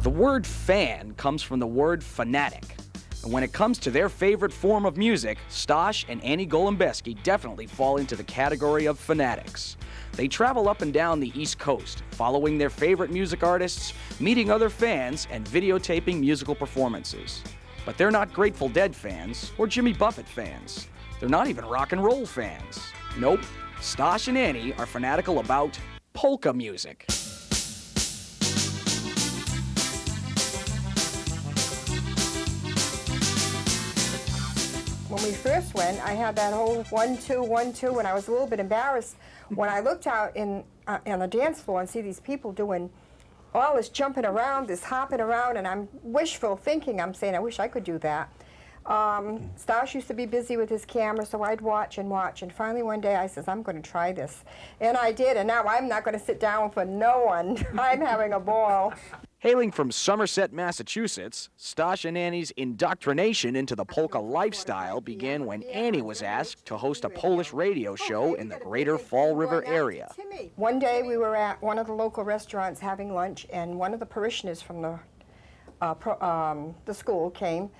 The word fan comes from the word fanatic. And when it comes to their favorite form of music, Stas and Annie Golombeski definitely fall into the category of fanatics. They travel up and down the East Coast, following their favorite music artists, meeting other fans, and videotaping musical performances. But they're not Grateful Dead fans or Jimmy Buffett fans. They're not even rock and roll fans. Nope, Stas and Annie are fanatical about polka music. When we first went, I had that whole 1, 2, 1, 2, and I was a little bit embarrassed when I looked out on the dance floor and see these people doing all this jumping around, this hopping around, and I'm wishful thinking. I'm saying, I wish I could do that. Stas used to be busy with his camera, so I'd watch and watch, and finally one day I says, I'm going to try this. And I did, and now I'm not going to sit down for no one. I'm having a ball. Hailing from Somerset, Massachusetts, Stas and Annie's indoctrination into the polka lifestyle began when Annie was asked to host a Polish radio show in the greater Fall River area. One day we were at one of the local restaurants having lunch, and one of the parishioners from the school came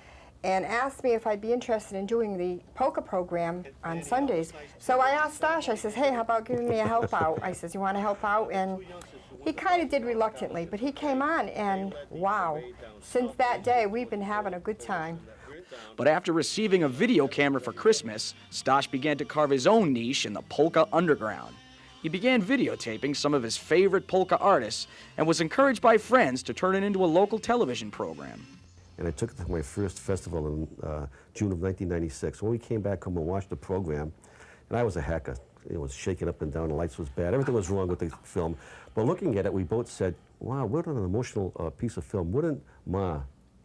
and asked me if I'd be interested in doing the polka program on Sundays. So I asked Stas, I says, hey, how about giving me a help out? I says, you want to help out? And he kind of did reluctantly, but he came on, and wow, since that day, we've been having a good time. But after receiving a video camera for Christmas, Stas began to carve his own niche in the polka underground. He began videotaping some of his favorite polka artists and was encouraged by friends to turn it into a local television program. And I took it to my first festival in June of 1996. When we came back home and watched the program, and I was a hacker. It was shaking up and down, the lights was bad, everything was wrong with the film. But looking at it, we both said, wow, what an emotional piece of film. Wouldn't Ma,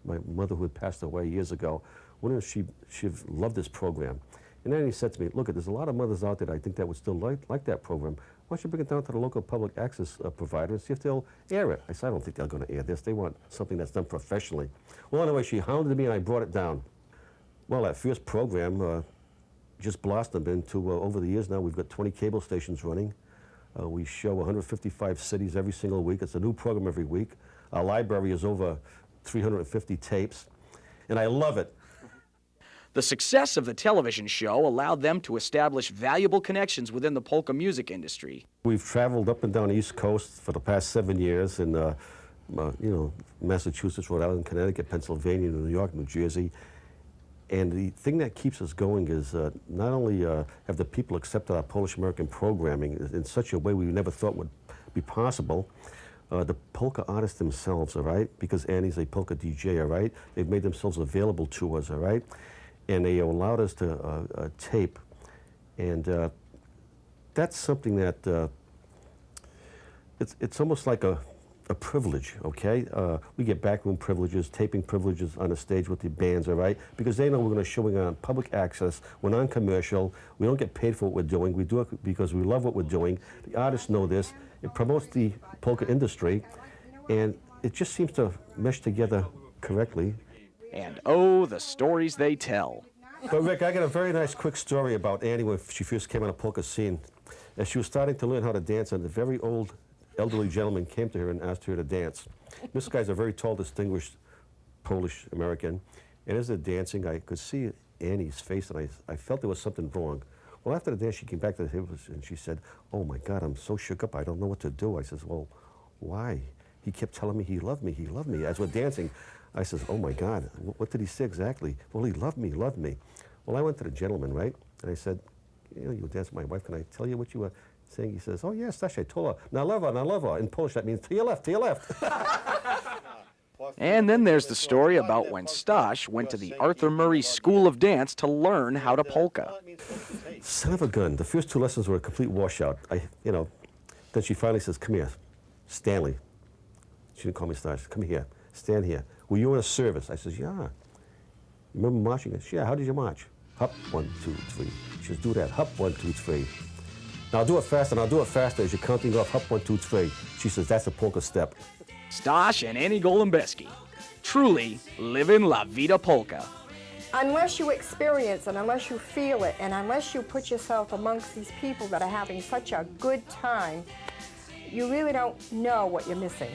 my mother who had passed away years ago, wouldn't she have loved this program? And then he said to me, look, there's a lot of mothers out there that I think that would still like that program. Why don't you bring it down to the local public access provider and see if they'll air it? I said, I don't think they're going to air this. They want something that's done professionally. Well, anyway, she hounded me and I brought it down. Well, that first program just blossomed into, over the years now, we've got 20 cable stations running. We show 155 cities every single week. It's a new program every week. Our library is over 350 tapes, and I love it. The success of the television show allowed them to establish valuable connections within the polka music industry. We've traveled up and down the East Coast for the past 7 years in, Massachusetts, Rhode Island, Connecticut, Pennsylvania, New York, New Jersey. And the thing that keeps us going is not only have the people accepted our Polish-American programming in such a way we never thought would be possible, the polka artists themselves, all right, because Annie's a polka DJ, all right, they've made themselves available to us, all right, and they allowed us to tape, and that's something that it's almost like a privilege, okay? We get backroom privileges, taping privileges on the stage with the bands, all right? Because they know we're going to show it on public access, we're non-commercial, we don't get paid for what we're doing, we do it because we love what we're doing. The artists know this, it promotes the polka industry, and it just seems to mesh together correctly. And oh, the stories they tell. But Rick, I got a very nice quick story about Annie when she first came on the polka scene. As she was starting to learn how to dance, and a very old elderly gentleman came to her and asked her to dance. This guy's a very tall, distinguished Polish-American, and as they're dancing, I could see Annie's face, and I felt there was something wrong. Well, after the dance, she came back to the table, and she said, oh, my God, I'm so shook up, I don't know what to do. I says, well, why? He kept telling me he loved me, as we're dancing. I says, oh, my God, what did he say exactly? Well, he loved me, he loved me. Well, I went to the gentleman, right, and I said, you know, you dance with my wife, can I tell you what you were saying? He says, oh, yes, Stasha, I told her, na lewa. In Polish, that means to your left, to your left. And then there's the story about when Stas went to the Arthur Murray School of Dance to learn how to polka. Son of a gun. The first 2 lessons were a complete washout. Then she finally says, come here, Stanley. She didn't call me Stas. Come here, stand here. Were you in a service? I says, yeah. You remember marching? I said, yeah, how did you march? Hop, 1, 2, 3. She says, do that. Hop, 1, 2, 3. Now I'll do it fast, and I'll do it faster as you're counting off. Hop, 1, 2, 3. She says, that's a polka step. Stas and Annie Golombeski, truly living La Vida Polka. Unless you experience it, unless you feel it, and unless you put yourself amongst these people that are having such a good time, you really don't know what you're missing.